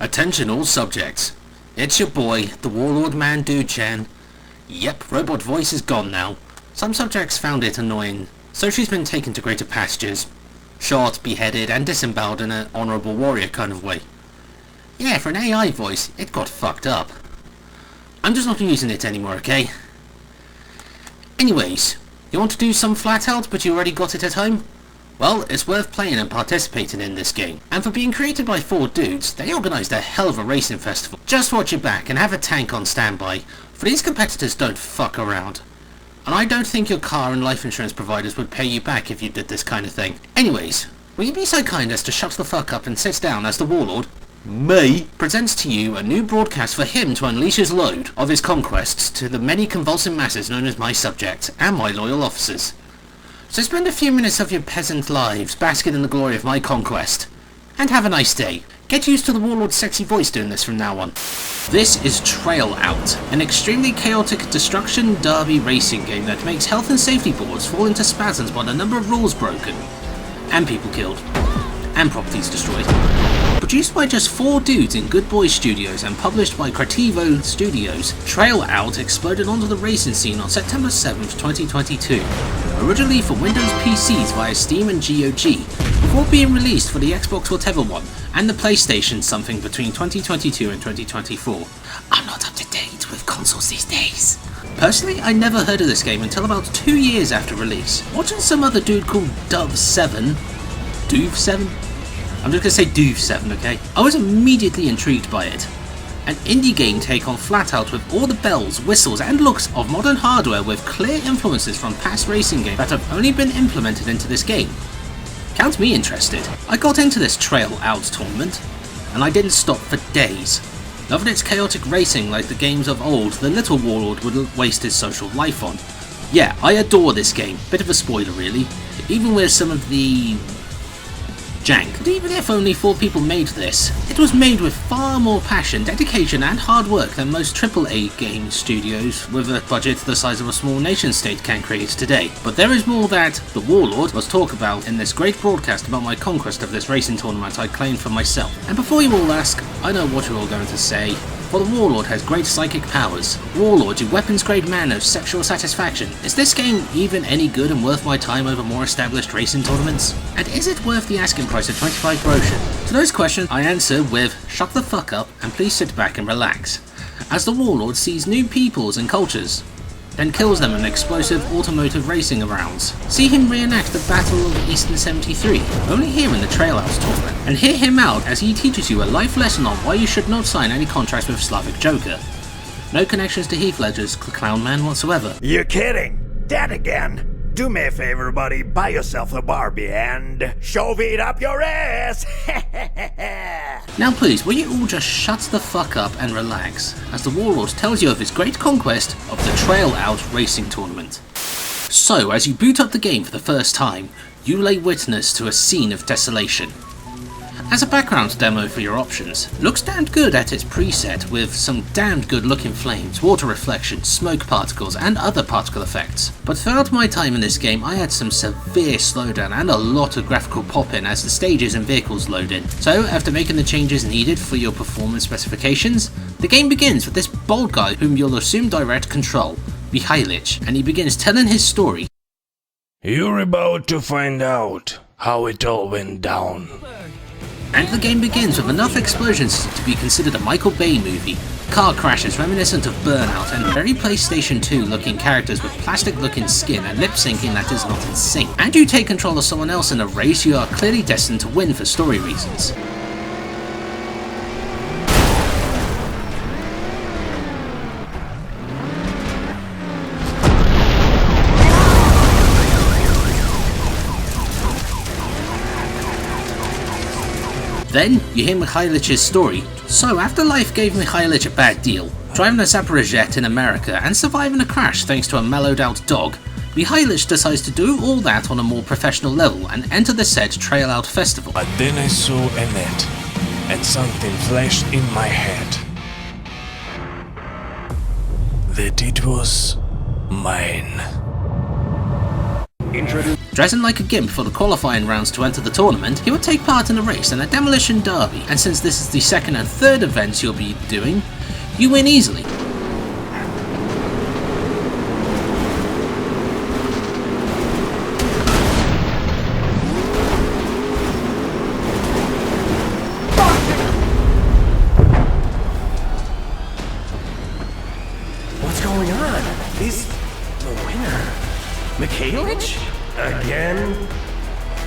Attention all subjects. It's your boy, the Warlord man Dude-chan. Yep, robot voice is gone now. Some subjects found it annoying, so she's been taken to greater pastures. Shot, beheaded, and disemboweled in an honourable warrior kind of way. Yeah, for an AI voice, it got fucked up. I'm just not using it anymore, okay? Anyways, you want to do some flat out but you already got it at home? Well, it's worth playing and participating in this game. And for being created by 4 dudes, they organised a hell of a racing festival. Just watch your back and have a tank on standby, for these competitors don't fuck around. And I don't think your car and life insurance providers would pay you back if you did this kind of thing. Anyways, will you be so kind as to shut the fuck up and sit down as the Warlord, me, presents to you a new broadcast for him to unleash his load of his conquests to the many convulsing masses known as my subjects and my loyal officers. So spend a few minutes of your peasant lives basking in the glory of my conquest. And have a nice day. Get used to the Warlord's sexy voice doing this from now on. This is Trail Out, an extremely chaotic destruction derby racing game that makes health and safety boards fall into spasms by the number of rules broken, and people killed, and properties destroyed. Produced by just 4 dudes in Good Boy Studios and published by Creativo Studios, Trail Out exploded onto the racing scene on September 7th, 2022, originally for Windows PCs via Steam and GOG, before being released for the Xbox whatever one, and the PlayStation something between 2022 and 2024. I'm not up to date with consoles these days. Personally, I never heard of this game until about 2 years after release, watching some other dude called Dove7, I'm just going to say Dove7, okay? I was immediately intrigued by it. An indie game take on flat out with all the bells, whistles and looks of modern hardware with clear influences from past racing games that have only been implemented into this game. Count me interested. I got into this Trail Out tournament, and I didn't stop for days. Loving its chaotic racing like the games of old the little Warlord would waste his social life on. Yeah, I adore this game, bit of a spoiler really, even with some of the jank. But even if only 4 people made this, it was made with far more passion, dedication and hard work than most AAA game studios with a budget the size of a small nation state can create today. But there is more that the Warlord must talk about in this great broadcast about my conquest of this racing tournament I claimed for myself. And before you all ask, I know what you're all going to say. For the Warlord has great psychic powers. Warlord, you weapons grade man of sexual satisfaction. Is this game even any good and worth my time over more established racing tournaments? And is it worth the asking price of 25 Groschen? To those questions I answer with shut the fuck up and please sit back and relax. As the Warlord sees new peoples and cultures, then kills them in explosive automotive racing rounds. See him reenact the Battle of Eastern 73, only here in the Trail Out tournament, and hear him out as he teaches you a life lesson on why you should not sign any contracts with Slavic Joker. No connections to Heath Ledger's Clown Man whatsoever. You're kidding? That again? Do me a favor, buddy, buy yourself a Barbie and shove it up your ass! Now please, will you all just shut the fuck up and relax, as the Warlord tells you of his great conquest of the Trail Out racing tournament. So, as you boot up the game for the first time, you lay witness to a scene of desolation. As a background demo for your options, looks damned good at its preset with some damned good looking flames, water reflections, smoke particles and other particle effects. But throughout my time in this game I had some severe slowdown and a lot of graphical pop-in as the stages and vehicles load in. So after making the changes needed for your performance specifications, the game begins with this bold guy whom you'll assume direct control, Mihailich, and he begins telling his story. You're about to find out how it all went down. And the game begins with enough explosions to be considered a Michael Bay movie, car crashes reminiscent of Burnout, and very PlayStation 2 looking characters with plastic looking skin and lip syncing that is not in sync. And you take control of someone else in a race you are clearly destined to win for story reasons. Then, you hear Mihailich's story. So, after life gave Mihailich a bad deal, driving a Zaporozhet in America and surviving a crash thanks to a mellowed out dog, Mihailich decides to do all that on a more professional level and enter the said Trail Out festival. But then I saw a net, and something flashed in my head. That it was mine. Dressing like a gimp for the qualifying rounds to enter the tournament, he would take part in a race and a demolition derby, and since this is the second and third events you'll be doing, you win easily. What's going on? He's the winner. Mikhailich? Again?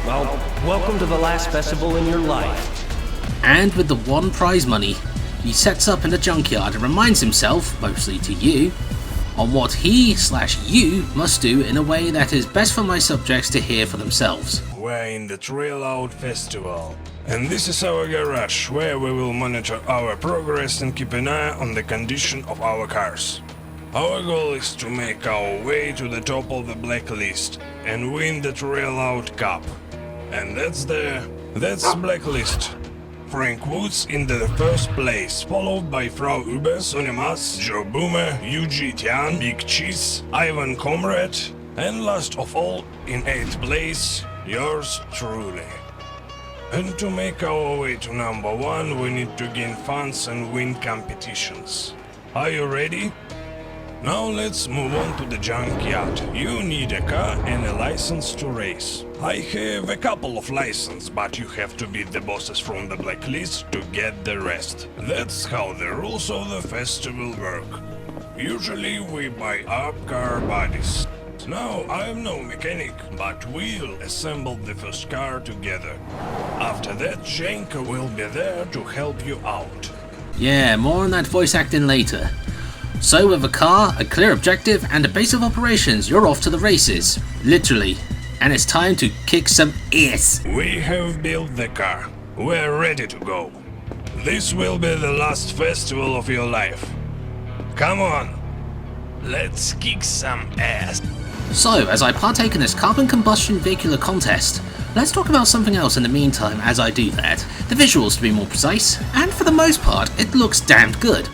Well, welcome to the last festival in your life. And with the one prize money, he sets up in the junkyard and reminds himself, mostly to you, on what he/you must do in a way that is best for my subjects to hear for themselves. We're in the Trail Out Festival, and this is our garage, where we will monitor our progress and keep an eye on the condition of our cars. Our goal is to make our way to the top of the blacklist and win the Trail Out Cup. And that's blacklist. Frank Woods in the first place, followed by Frau Uber, Sonja Mas, Joe Boomer, Yuji Tian, Big Cheese, Ivan Comrade, and last of all, in 8th place, yours truly. And to make our way to number 1, we need to gain funds and win competitions. Are you ready? Now let's move on to the junkyard. You need a car and a license to race. I have a couple of licenses, but you have to beat the bosses from the blacklist to get the rest. That's how the rules of the festival work. Usually we buy up car bodies. Now I'm no mechanic, but we'll assemble the first car together. After that, Jenka will be there to help you out. Yeah, more on that voice acting later. So with a car, a clear objective, and a base of operations, you're off to the races. Literally. And it's time to kick some ass. We have built the car. We're ready to go. This will be the last festival of your life. Come on. Let's kick some ass. So, as I partake in this carbon combustion vehicular contest, let's talk about something else in the meantime as I do that. The visuals, to be more precise, and for the most part, it looks damned good.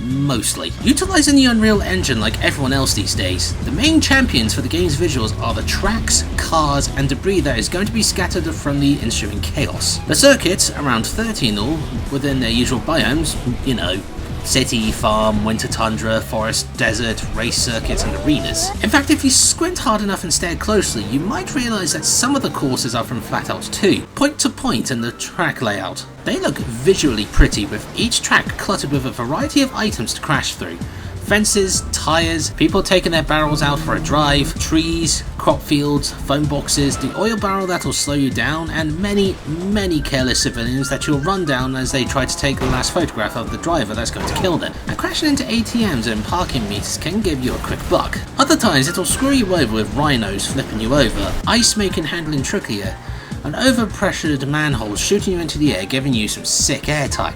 Mostly. Utilising the Unreal Engine like everyone else these days, the main champions for the game's visuals are the tracks, cars, and debris that is going to be scattered from the ensuing chaos. The circuits, around 30 in all, within their usual biomes, you know, city, farm, winter tundra, forest, desert, race circuits, and arenas. In fact, if you squint hard enough and stare closely, you might realise that some of the courses are from Flatout 2, point to point in the track layout. They look visually pretty, with each track cluttered with a variety of items to crash through. Fences, tyres, people taking their barrels out for a drive, trees, crop fields, phone boxes, the oil barrel that'll slow you down, and many, many careless civilians that you'll run down as they try to take the last photograph of the driver that's going to kill them. And crashing into ATMs and parking meters can give you a quick buck. Other times it'll screw you over with rhinos flipping you over, ice making handling trickier, and overpressured manholes shooting you into the air giving you some sick airtime.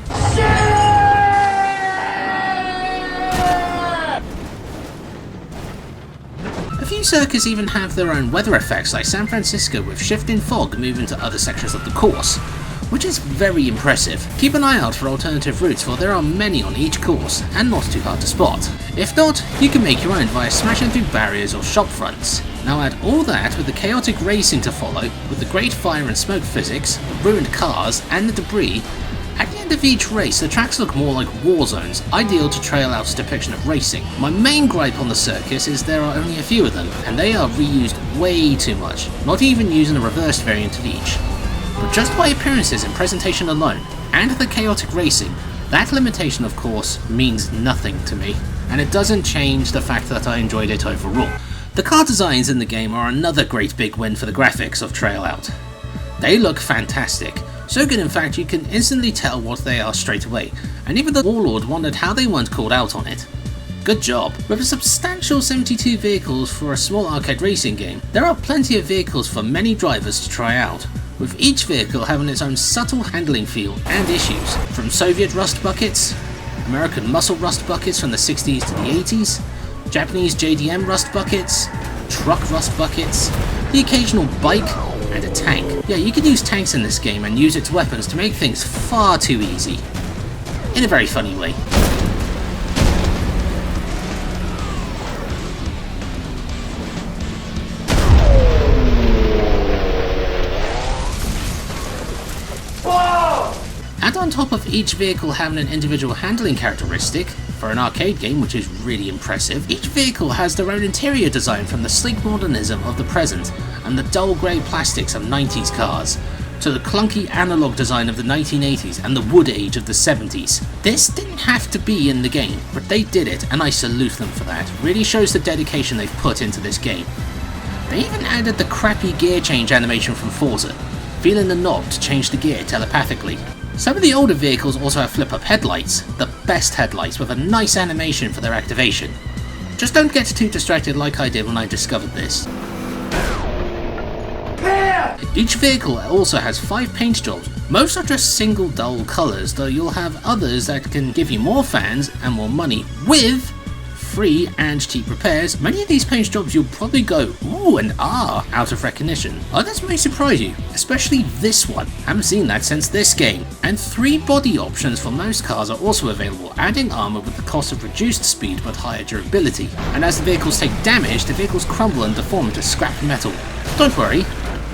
A few circuits even have their own weather effects, like San Francisco with shifting fog moving to other sections of the course, which is very impressive. Keep an eye out for alternative routes, for there are many on each course, and not too hard to spot. If not, you can make your own via smashing through barriers or shop fronts. Now add all that with the chaotic racing to follow, with the great fire and smoke physics, the ruined cars, and the debris. At the end of each race, the tracks look more like war zones, ideal to Trail Out's depiction of racing. My main gripe on the circus is there are only a few of them, and they are reused way too much, not even using a reversed variant of each. But just by appearances and presentation alone, and the chaotic racing, that limitation of course means nothing to me, and it doesn't change the fact that I enjoyed it overall. The car designs in the game are another great big win for the graphics of Trail Out. They look fantastic. So good in fact you can instantly tell what they are straight away, and even the Warlord wondered how they weren't called out on it. Good job. With a substantial 72 vehicles for a small arcade racing game, there are plenty of vehicles for many drivers to try out, with each vehicle having its own subtle handling feel and issues, from Soviet rust buckets, American muscle rust buckets from the 60s to the 80s, Japanese JDM rust buckets, truck rust buckets, the occasional bike, and a tank. Yeah, you can use tanks in this game and use its weapons to make things far too easy. In a very funny way. top of each vehicle having an individual handling characteristic, for an arcade game, which is really impressive, each vehicle has their own interior design, from the sleek modernism of the present and the dull grey plastics of 90s cars, to the clunky analog design of the 1980s and the wood age of the 70s. This didn't have to be in the game, but they did it, and I salute them for that. Really shows the dedication they've put into this game. They even added the crappy gear change animation from Forza, feeling the knob to change the gear telepathically. Some of the older vehicles also have flip-up headlights, the best headlights, with a nice animation for their activation. Just don't get too distracted like I did when I discovered this. Each vehicle also has 5 paint jobs. Most are just single dull colours, though you'll have others that can give you more fans and more money with free and cheap repairs. Many of these paint jobs you'll probably go ooh and ah out of recognition. Others may surprise you, especially this one. Haven't seen that since this game. And 3 body options for most cars are also available, adding armour with the cost of reduced speed but higher durability. And as the vehicles take damage, the vehicles crumble and deform into scrap metal. Don't worry,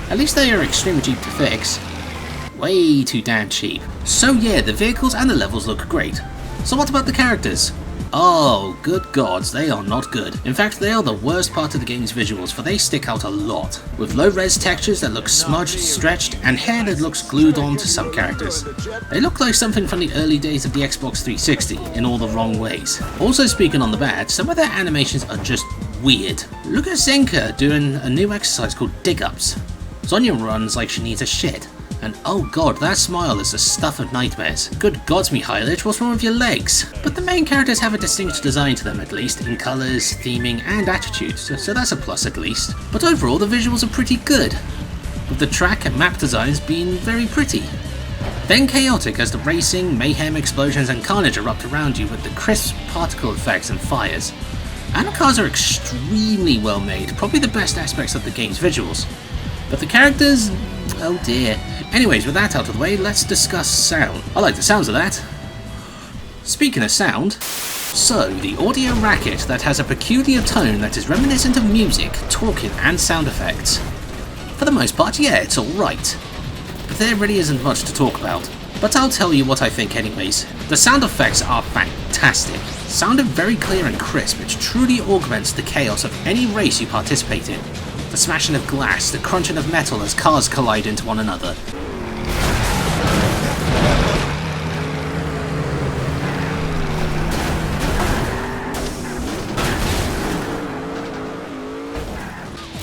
at least they are extremely cheap to fix. Way too damn cheap. So yeah, the vehicles and the levels look great. So what about the characters? Oh, good gods, they are not good. In fact, they are the worst part of the game's visuals, for they stick out a lot, with low-res textures that look smudged, stretched, and hair that looks glued on to some characters. They look like something from the early days of the Xbox 360, in all the wrong ways. Also, speaking on the bad, some of their animations are just weird. Look at Zenka doing a new exercise called dig-ups. Sonya runs like she needs a shit. And oh god, that smile is the stuff of nightmares. Good gods, Mihailich, what's wrong with your legs? But the main characters have a distinct design to them, at least, in colours, theming, and attitude, so that's a plus at least. But overall, the visuals are pretty good, with the track and map designs being very pretty. Then chaotic as the racing, mayhem, explosions, and carnage erupt around you with the crisp particle effects and fires. And the cars are extremely well made, probably the best aspects of the game's visuals. But the characters, oh dear. Anyways, with that out of the way, let's discuss sound. I like the sounds of that. Speaking of sound, so the audio racket that has a peculiar tone that is reminiscent of music, talking, and sound effects. For the most part, yeah, it's alright. But there really isn't much to talk about. But I'll tell you what I think anyways. The sound effects are fantastic. Sounded very clear and crisp, which truly augments the chaos of any race you participate in. The smashing of glass, the crunching of metal as cars collide into one another.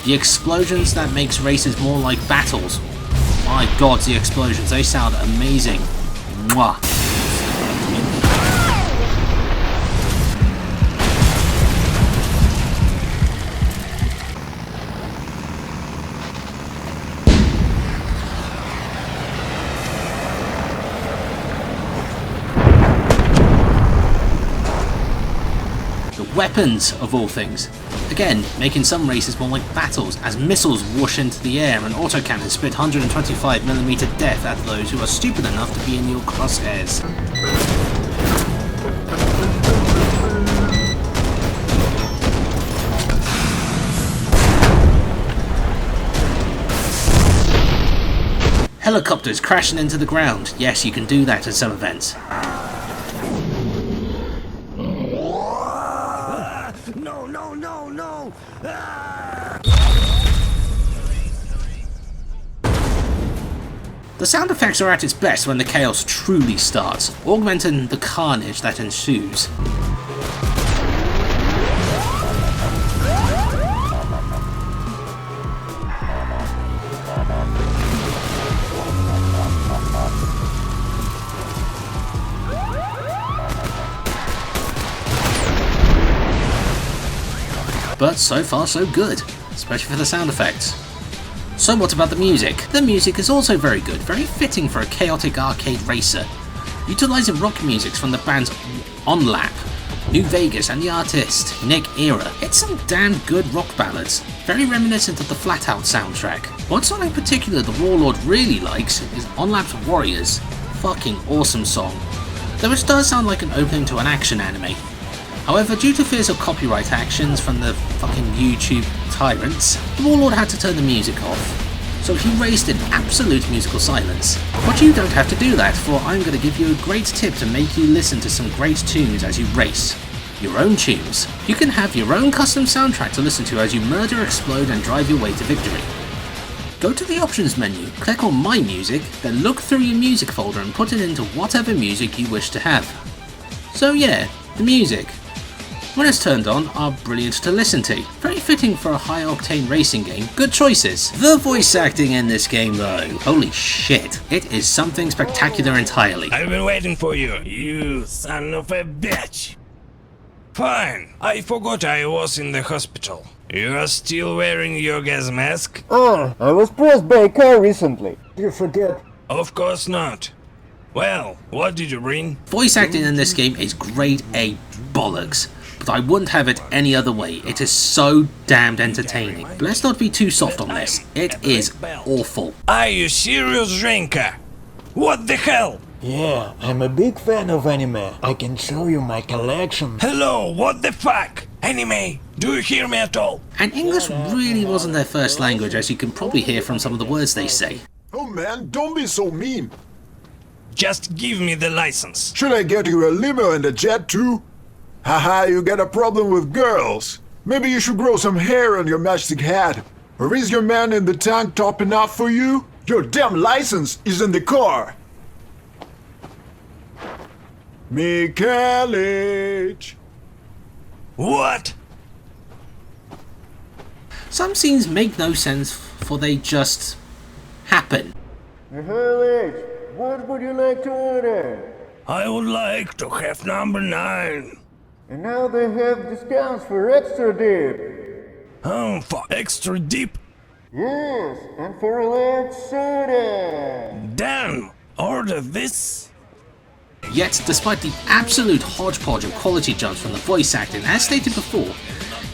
The explosions that makes races more like battles. My god, the explosions, they sound amazing. Mwah. Weapons, of all things. Again, making some races more like battles, as missiles whoosh into the air and autocannons spit 125mm death at those who are stupid enough to be in your crosshairs. Helicopters crashing into the ground. Yes, you can do that at some events. No! The sound effects are at its best when the chaos truly starts, augmenting the carnage that ensues. But so far so good, especially for the sound effects. So what about the music? The music is also very good, very fitting for a chaotic arcade racer, utilising rock music from the bands On Lap, New Vegas and the artist Nick Era. It's some damn good rock ballads, very reminiscent of the Flat Out soundtrack. One song in particular the Warlord really likes is On Lap's Warriors. Fucking awesome song, though it does sound like an opening to an action anime. However, due to fears of copyright actions from the fucking YouTube tyrants, the Warlord had to turn the music off. so he raced in absolute musical silence. But you don't have to do that, for I'm going to give you a great tip to make you listen to some great tunes as you race. Your own tunes. You can have your own custom soundtrack to listen to as you murder, explode and drive your way to victory. Go to the options menu, click on My Music, then look through your music folder and put it into whatever music you wish to have. So yeah, the music. When it's turned on, are brilliant to listen to. Very fitting for a high-octane racing game. Good choices. The voice acting in this game though, holy shit. It is something spectacular entirely. I've been waiting for you, you son of a bitch. Fine, I forgot I was in the hospital. You are still wearing your gas mask? I was pressed by a car recently. You forget? Of course not. Well, what did you bring? Voice acting in this game is grade A bollocks. But I wouldn't have it any other way. It is so damned entertaining. But let's not be too soft on this. It is awful. Are you serious, Zhenka? What the hell? Yeah, I'm a big fan of anime. I can show you my collection. Hello, what the fuck? Anime? Do you hear me at all? And English really wasn't their first language, as you can probably hear from some of the words they say. Oh man, don't be so mean. Just give me the license. Should I get you a limo and a jet too? Haha, you got a problem with girls. Maybe you should grow some hair on your matchstick hat. Or is your man in the tank top enough for you? Your damn license is in the car. Mikhailych. What? Some scenes make no sense, for they just happen. Mikhailych, what would you like to order? I would like to have number 9. And now they have discounts for extra dip. For extra deep? Yes, and for a large soda. Damn, order this? Yet, despite the absolute hodgepodge of quality jumps from the voice acting, as stated before,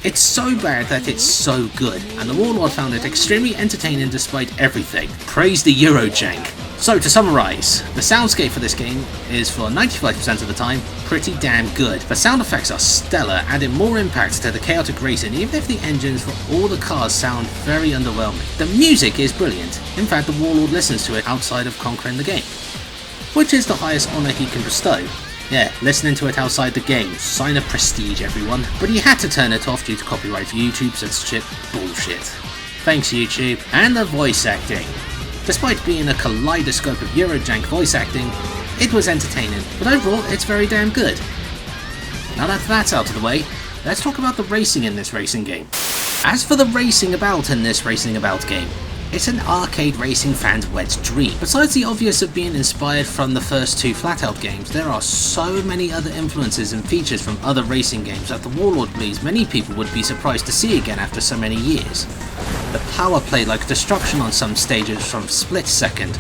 it's so bad that it's so good, and the Warlord found it extremely entertaining despite everything. Praise the Eurojank. So to summarise, the soundscape for this game is for 95% of the time pretty damn good. The sound effects are stellar, adding more impact to the chaotic racing even if the engines for all the cars sound very underwhelming. The music is brilliant, in fact the Warlord listens to it outside of conquering the game, which is the highest honour he can bestow. Yeah, listening to it outside the game, sign of prestige everyone. But he had to turn it off due to copyright for YouTube censorship bullshit. Thanks YouTube. And the voice acting. Despite being a kaleidoscope of Eurojank voice acting, it was entertaining, but overall it's very damn good. Now that that's out of the way, let's talk about the racing in this racing game. As for the racing about in this racing about game, it's an arcade racing fan's wet dream. Besides the obvious of being inspired from the first 2 Flatout games, there are so many other influences and features from other racing games that the Warlord believes many people would be surprised to see again after so many years. The power play like destruction on some stages from Split Second.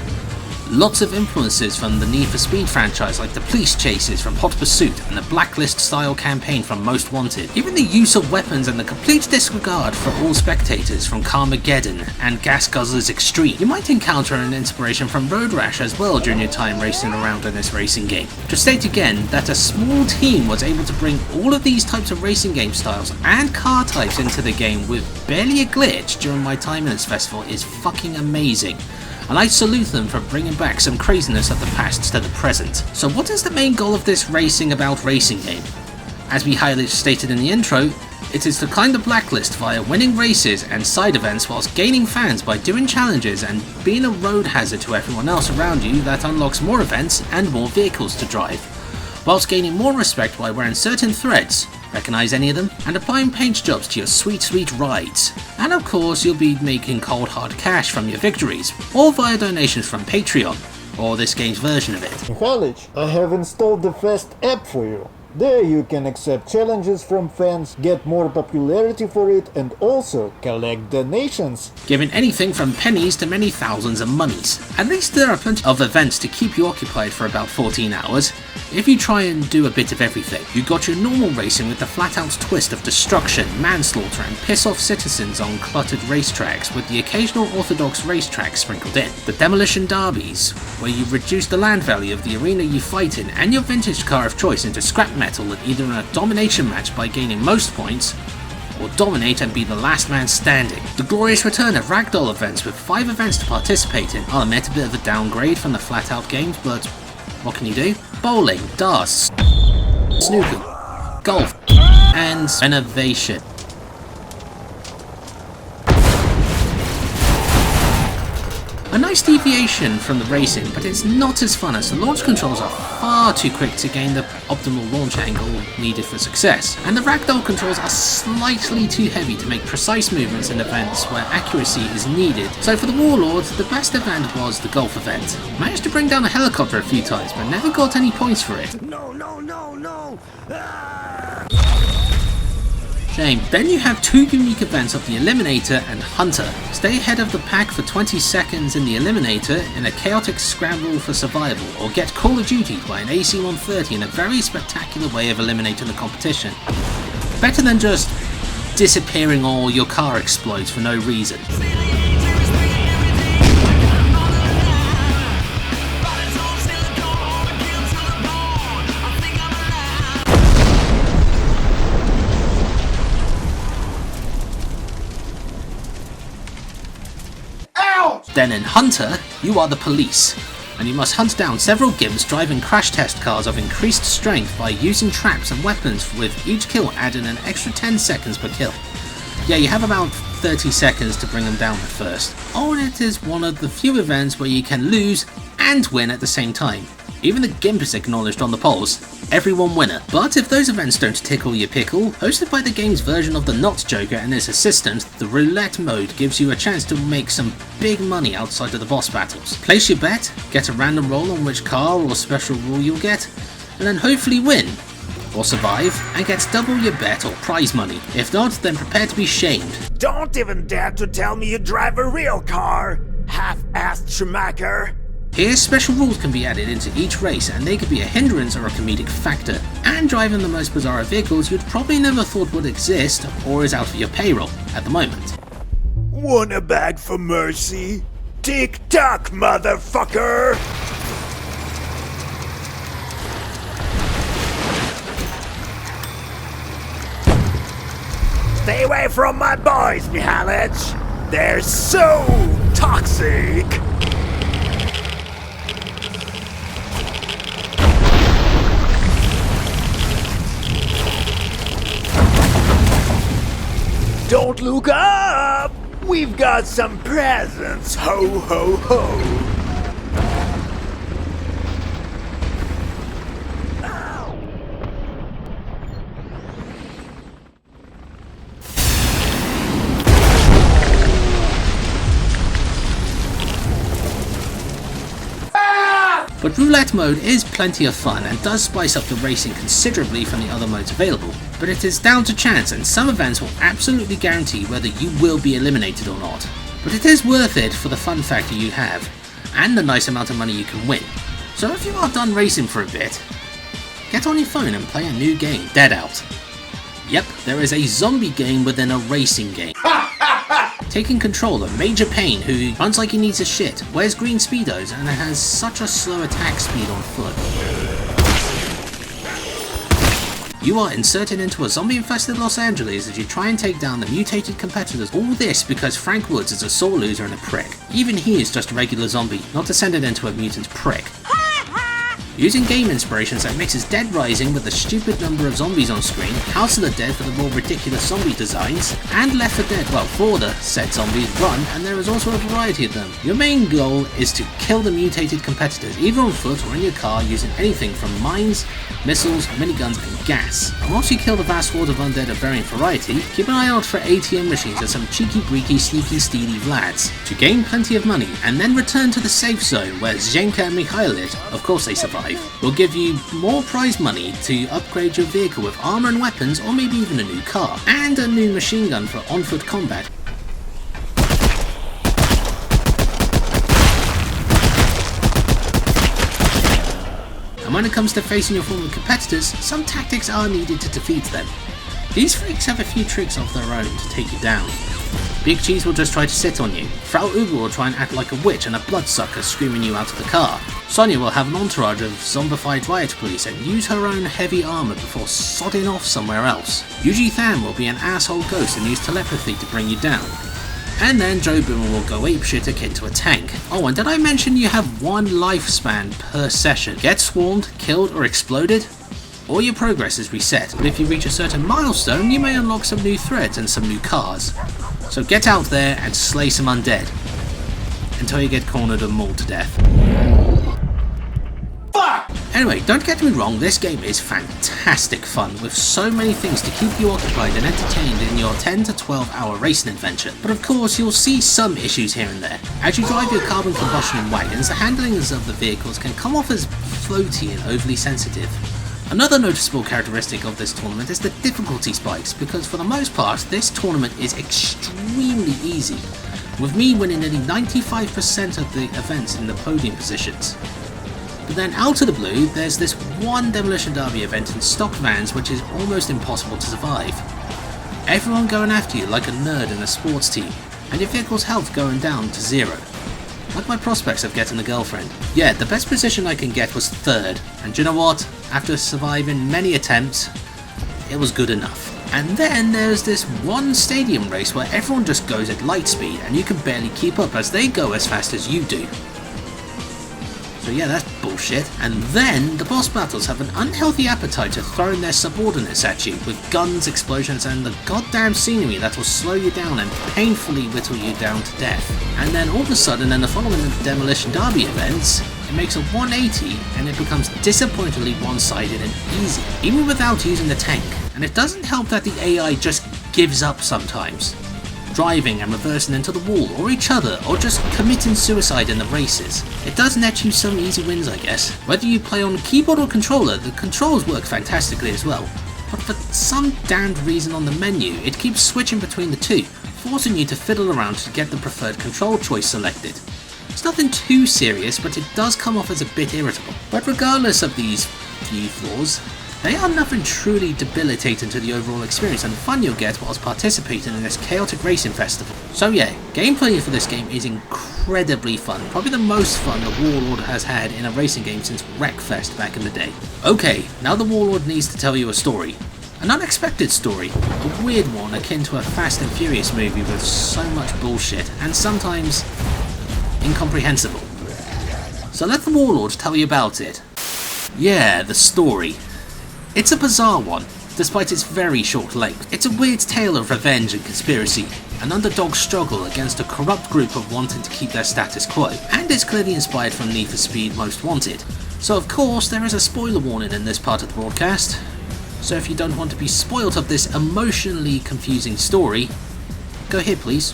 Lots of influences from the Need for Speed franchise like the police chases from Hot Pursuit and the Blacklist style campaign from Most Wanted. Even the use of weapons and the complete disregard for all spectators from Carmageddon and Gas Guzzlers Extreme. You might encounter an inspiration from Road Rash as well during your time racing around in this racing game. To state again that a small team was able to bring all of these types of racing game styles and car types into the game with barely a glitch during my time in this festival is fucking amazing. And I salute them for bringing back some craziness of the past to the present. So what is the main goal of this racing about racing game? As we highly stated in the intro, it is to climb the blacklist via winning races and side events whilst gaining fans by doing challenges and being a road hazard to everyone else around you that unlocks more events and more vehicles to drive, whilst gaining more respect by wearing certain threads, recognise any of them, and applying paint jobs to your sweet rides. And of course you'll be making cold hard cash from your victories, or via donations from Patreon, or this game's version of it. Mikhailych, I have installed the Fast app for you. There you can accept challenges from fans, get more popularity for it, and also collect donations. Giving anything from pennies to many thousands of monies. At least there are plenty of events to keep you occupied for about 14 hours, if you try and do a bit of everything. You got your normal racing with the flat-out twist of destruction, manslaughter, and piss-off citizens on cluttered racetracks, with the occasional orthodox racetrack sprinkled in. The demolition derbies, where you reduce the land value of the arena you fight in and your vintage car of choice into scrap metal either in a domination match by gaining most points, or dominate and be the last man standing. The glorious return of ragdoll events with 5 events to participate in. I'll admit a bit of a downgrade from the flat out games, but what can you do? Bowling, darts, snooker, golf, and renovation. A nice deviation from the racing, but it's not as fun as the launch controls are far too quick to gain the optimal launch angle needed for success, and the ragdoll controls are slightly too heavy to make precise movements in events where accuracy is needed. So for the Warlord, the best event was the golf event. Managed to bring down a helicopter a few times, but never got any points for it. No, no, no, no! Ah! Shame. Then you have 2 unique events of the Eliminator and Hunter. Stay ahead of the pack for 20 seconds in the Eliminator in a chaotic scramble for survival, or get Call of Duty by an AC-130 in a very spectacular way of eliminating the competition. Better than just disappearing or your car explodes for no reason. Then in Hunter, you are the police, and you must hunt down several gimps driving crash test cars of increased strength by using traps and weapons, with each kill adding an extra 10 seconds per kill. Yeah, you have about 30 seconds to bring them down at first. Oh, and it is one of the few events where you can lose and win at the same time. Even the gimp is acknowledged on the polls. Everyone winner. But if those events don't tickle your pickle, hosted by the game's version of the Not Joker and his assistant, the roulette mode gives you a chance to make some big money outside of the boss battles. Place your bet, get a random roll on which car or special rule you'll get, and then hopefully win, or survive, and get double your bet or prize money. If not, then prepare to be shamed. Don't even dare to tell me you drive a real car, half-assed Schumacher. Here, special rules can be added into each race, and they could be a hindrance or a comedic factor. And driving the most bizarre vehicles you'd probably never thought would exist, or is out of your payroll at the moment. Wanna beg for mercy? Tick-tock, motherfucker! Stay away from my boys, Mihalich! They're so toxic! Don't look up! We've got some presents! Ho ho ho! But roulette mode is plenty of fun and does spice up the racing considerably from the other modes available, but it is down to chance, and some events will absolutely guarantee whether you will be eliminated or not. But it is worth it for the fun factor you have, and the nice amount of money you can win. So if you are done racing for a bit, get on your phone and play a new game, Dead Out. Yep, there is a zombie game within a racing game. Taking control of Major Payne, who runs like he needs a shit, wears green speedos, and has such a slow attack speed on foot. You are inserted into a zombie-infested Los Angeles as you try and take down the mutated competitors. All this because Frank Woods is a sore loser and a prick. Even he is just a regular zombie, not descended into a mutant prick. Using game inspirations that mixes Dead Rising with the stupid number of zombies on screen, House of the Dead for the more ridiculous zombie designs, and Left 4 Dead, well, for the said zombies run, and there is also a variety of them. Your main goal is to kill the mutated competitors, either on foot or in your car, using anything from mines, missiles, miniguns, and gas. And once you kill the vast horde of undead of varying variety, keep an eye out for ATM machines and some cheeky, breaky, sneaky, steely Vlads, to gain plenty of money, and then return to the safe zone, where Zhenka and Mikhailich, of course they survive, will give you more prize money to upgrade your vehicle with armor and weapons, or maybe even a new car, and a new machine gun for on-foot combat. And when it comes to facing your former competitors, some tactics are needed to defeat them. These freaks have a few tricks of their own to take you down. Big Cheese will just try to sit on you. Frau Uber will try and act like a witch and a bloodsucker screaming you out of the car. Sonia will have an entourage of zombified riot police and use her own heavy armour before sodding off somewhere else. Yuji Than will be an asshole ghost and use telepathy to bring you down. And then Joe Boomer will go apeshit akin to a tank. Oh, and did I mention you have one lifespan per session? Get swarmed, killed or exploded? All your progress is reset, but if you reach a certain milestone, you may unlock some new threads and some new cars. So get out there and slay some undead, until you get cornered and mauled to death. Fuck! Anyway, don't get me wrong, this game is fantastic fun, with so many things to keep you occupied and entertained in your 10 to 12 hour racing adventure. But of course, you'll see some issues here and there. As you drive your carbon combustion wagons, the handlings of the vehicles can come off as floaty and overly sensitive. Another noticeable characteristic of this tournament is the difficulty spikes, because for the most part this tournament is extremely easy, with me winning nearly 95% of the events in the podium positions. But then out of the blue there's this one Demolition Derby event in stock vans which is almost impossible to survive. Everyone going after you like a nerd in a sports team, and your vehicle's health going down to 0. Like my prospects of getting a girlfriend. Yeah, the best position I can get was 3rd, and do you know what? After surviving many attempts, it was good enough. And then there's this one stadium race where everyone just goes at light speed and you can barely keep up as they go as fast as you do. So yeah, that's bullshit. And then the boss battles have an unhealthy appetite of throwing their subordinates at you with guns, explosions and the goddamn scenery that will slow you down and painfully whittle you down to death. And then all of a sudden in the following Demolition Derby events, it makes a 180 and it becomes disappointingly one-sided and easy, even without using the tank. And it doesn't help that the AI just gives up sometimes, driving and reversing into the wall or each other, or just committing suicide in the races. It does net you some easy wins, I guess. Whether you play on keyboard or controller, the controls work fantastically as well. But for some damned reason on the menu, it keeps switching between the two, forcing you to fiddle around to get the preferred control choice selected. It's nothing too serious, but it does come off as a bit irritable. But regardless of these few flaws, they are nothing truly debilitating to the overall experience and fun you'll get whilst participating in this chaotic racing festival. So yeah, gameplay for this game is incredibly fun, probably the most fun the Warlord has had in a racing game since Wreckfest back in the day. Okay, now the Warlord needs to tell you a story. An unexpected story, a weird one akin to a Fast and Furious movie with so much bullshit and sometimes incomprehensible. So let the Warlord tell you about it. Yeah, the story. It's a bizarre one, despite its very short length. It's a weird tale of revenge and conspiracy, an underdog struggle against a corrupt group of wanting to keep their status quo, and it's clearly inspired from Need for Speed Most Wanted. So of course there is a spoiler warning in this part of the broadcast, so if you don't want to be spoilt of this emotionally confusing story, go here please.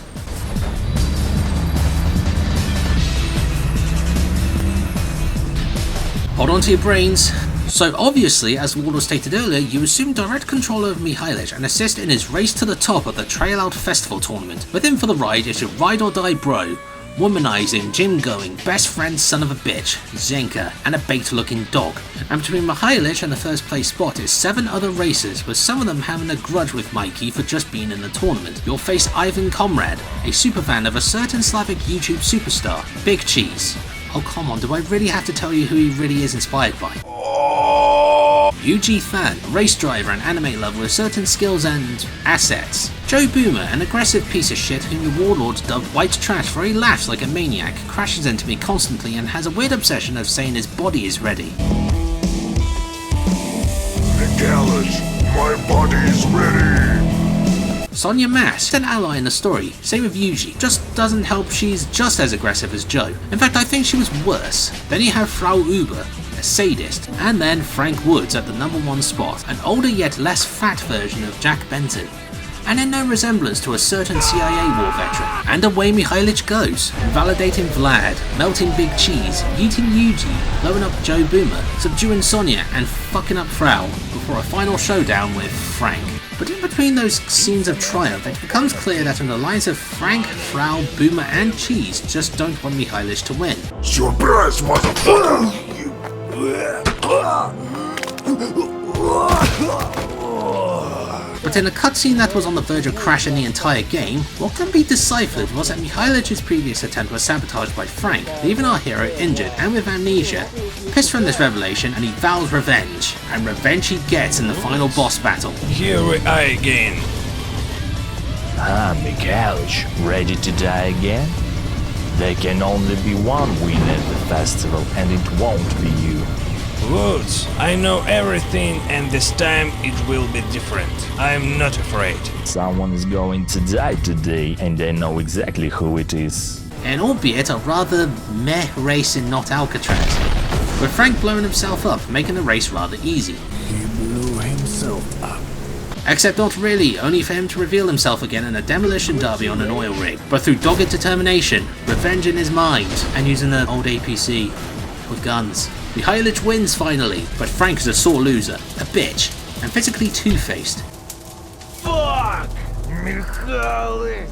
Hold on to your brains. So obviously, as Warlord stated earlier, you assume direct control over Mihailych and assist in his race to the top of the Trail Out Festival tournament. With him for the ride is your ride or die bro, womanizing, gym going, best friend son of a bitch, Zenka, and a baked looking dog. And between Mihailych and the first place spot is 7 other racers, with some of them having a grudge with Mikey for just being in the tournament. You'll face Ivan Comrade, a superfan of a certain Slavic YouTube superstar, Big Cheese. Oh come on, do I really have to tell you who he really is inspired by? Yuji Than, a race driver and anime lover with certain skills and assets. Joe Boomer, an aggressive piece of shit whom your Warlord dubbed white trash for he laughs like a maniac, crashes into me constantly and has a weird obsession of saying his body is ready. Mihailych, my body is ready! Sonia Mass, an ally in the story, same with Yuji, just doesn't help she's just as aggressive as Joe. In fact, I think she was worse. Then you have Frau Uber, a sadist, and then Frank Woods at the #1 spot, an older yet less fat version of Jack Benton, and in no resemblance to a certain CIA war veteran. And away Mihailych goes, validating Vlad, melting Big Cheese, yeeting Yuji, blowing up Joe Boomer, subduing Sonia, and fucking up Frau, before a final showdown with Frank. But in between those scenes of triumph, it becomes clear that an alliance of Frank, Frau, Boomer, and Cheese just don't want Mihailych to win. Surprise, motherfucker! But in a cutscene that was on the verge of crashing the entire game, what can be deciphered was that Mikhailov's previous attempt was sabotaged by Frank, leaving our hero injured and with amnesia. Pissed from this revelation, and he vows revenge, and revenge he gets in the final boss battle. Here we are again. Mikhailich, ready to die again? There can only be one winner at the festival, and it won't be you. Woods, I know everything, and this time it will be different. I'm not afraid. Someone is going to die today, and I know exactly who it is. And albeit a rather meh race in Not Alcatraz, with Frank blowing himself up, making the race rather easy. He blew himself up. Except not really, only for him to reveal himself again in a demolition derby on an oil rig. But through dogged determination, revenge in his mind, and using an old APC with guns, Mikhailich wins finally, but Frank is a sore loser, a bitch, and physically two-faced. Fuck! Mikhailich!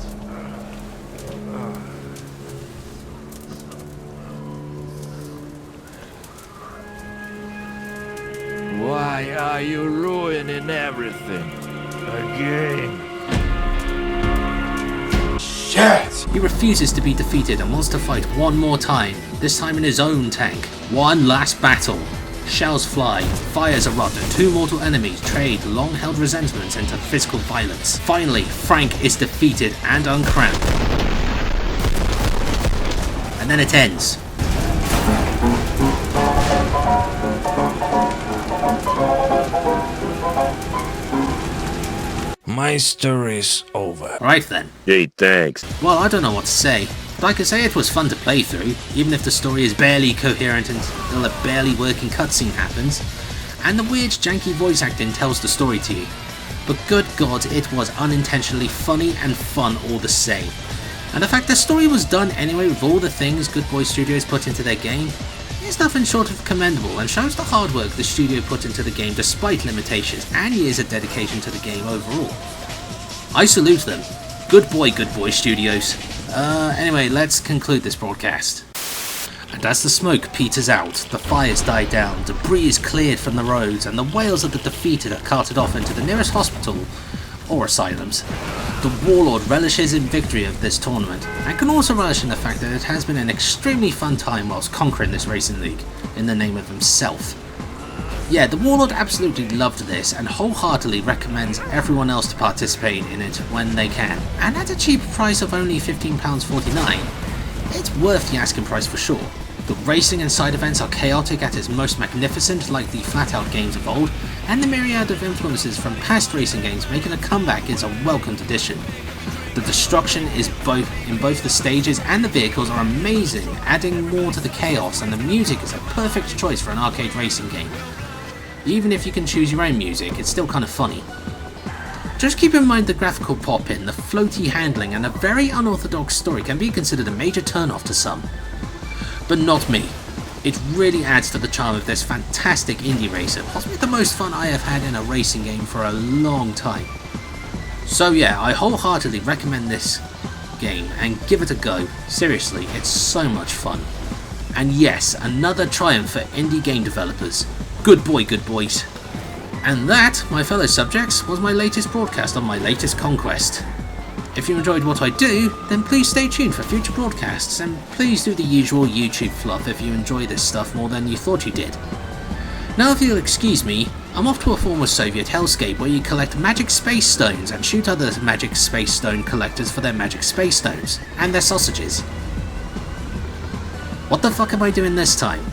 Why are you ruining everything? Again? Shit! He refuses to be defeated and wants to fight one more time, this time in his own tank. One last battle. Shells fly, fires erupt, and two mortal enemies trade long-held resentments into physical violence. Finally, Frank is defeated and uncrowned. And then it ends. My story's over. Right then. Hey, thanks. Well, I don't know what to say, but I can say it was fun to play through, even if the story is barely coherent until a barely working cutscene happens, and the weird janky voice acting tells the story to you. But good god, it was unintentionally funny and fun all the same. And the fact the story was done anyway with all the things Good Boy Studios put into their game is nothing short of commendable, and shows the hard work the studio put into the game despite limitations and years of dedication to the game overall. I salute them. Good boy Studios. Anyway, let's conclude this broadcast. And as the smoke peters out, the fires die down, debris is cleared from the roads, and the wails of the defeated are carted off into the nearest hospital or asylums, the Warlord relishes in victory of this tournament, and can also relish in the fact that it has been an extremely fun time whilst conquering this racing league, in the name of himself. Yeah, the Warlord absolutely loved this, and wholeheartedly recommends everyone else to participate in it when they can. And at a cheap price of only £15.49, it's worth the asking price for sure. The racing and side events are chaotic at its most magnificent, like the flat-out games of old, and the myriad of influences from past racing games making a comeback is a welcomed addition. The destruction is in both the stages and the vehicles are amazing, adding more to the chaos, and the music is a perfect choice for an arcade racing game. Even if you can choose your own music, it's still kind of funny. Just keep in mind the graphical pop-in, the floaty handling, and a very unorthodox story can be considered a major turn-off to some. But not me. It really adds to the charm of this fantastic indie racer, possibly the most fun I have had in a racing game for a long time. So yeah, I wholeheartedly recommend this game and give it a go. Seriously, it's so much fun. And yes, another triumph for indie game developers. Good boys. And that, my fellow subjects, was my latest broadcast on my latest conquest. If you enjoyed what I do, then please stay tuned for future broadcasts, and please do the usual YouTube fluff if you enjoy this stuff more than you thought you did. Now if you'll excuse me, I'm off to a former Soviet hellscape where you collect magic space stones and shoot other magic space stone collectors for their magic space stones, and their sausages. What the fuck am I doing this time?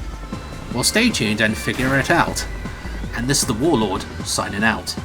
Well, stay tuned and figure it out. And this is the Warlord, signing out.